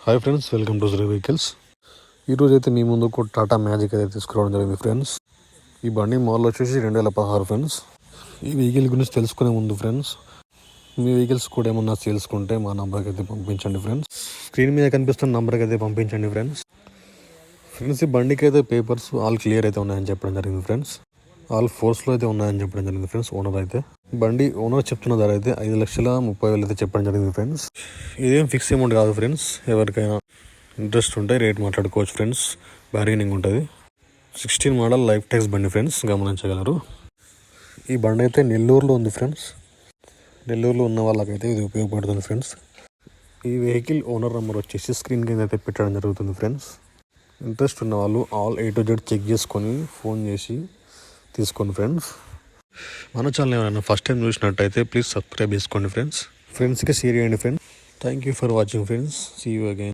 Hi friends, welcome to Shri vehicles. ఈరోజు అయితే మీ ముందుకు టాటా మ్యాజిక్ అయితే తీసుకురావడం జరిగింది ఫ్రెండ్స్. ఈ బండి మోడల్ వచ్చేసి 2016 ఫ్రెండ్స్. ఈ వెహికల్ గురించి తెలుసుకునే ముందు ఫ్రెండ్స్, మీ వెహికల్స్ కూడా ఏమన్నా తెలుసుకుంటే మా నంబర్కి అయితే పంపించండి ఫ్రెండ్స్. స్క్రీన్ మీద కనిపిస్తున్న నంబర్కి అయితే పంపించండి ఫ్రెండ్స్. ఈ బండికి అయితే పేపర్స్ ఆల్ క్లియర్ అయితే ఉన్నాయని చెప్పడం జరిగింది ఫ్రెండ్స్. ఆల్ ఫోర్స్లో అయితే ఉన్నాయని చెప్పడం జరిగింది ఫ్రెండ్స్. ఓనర్ అయితే బండి ఓనర్ చెప్తున్న ధర అయితే 5,30,000 అయితే చెప్పడం జరిగింది ఫ్రెండ్స్. ఇదేం ఫిక్స్ అమౌంట్ కాదు ఫ్రెండ్స్. ఎవరికైనా ఇంట్రెస్ట్ ఉంటే రేట్ మాట్లాడుకోవచ్చు ఫ్రెండ్స్. బార్గెనింగ్ ఉంటుంది. 16 మోడల్ లైఫ్ ట్యాక్స్ బండి ఫ్రెండ్స్, గమనించగలరు. ఈ బండి అయితే నెల్లూరులో ఉంది ఫ్రెండ్స్. నెల్లూరులో ఉన్న వాళ్ళకైతే ఇది ఉపయోగపడుతుంది ఫ్రెండ్స్. ఈ వెహికల్ ఓనర్ నెంబర్ వచ్చేసి స్క్రీన్ కింద అయితే పెట్టడం జరుగుతుంది ఫ్రెండ్స్. ఇంట్రెస్ట్ ఉన్న వాళ్ళు all A to Z check చేసుకొని ఫోన్ చేసి తీసుకోండి ఫ్రెండ్స్. మన ఛానల్ ఏమైనా ఫస్ట్ టైం చూసినట్టయితే ప్లీజ్ సబ్స్క్రైబ్ చేసుకోండి ఫ్రెండ్స్కి షేర్ చేయండి friends. Thank you for watching friends. See you again.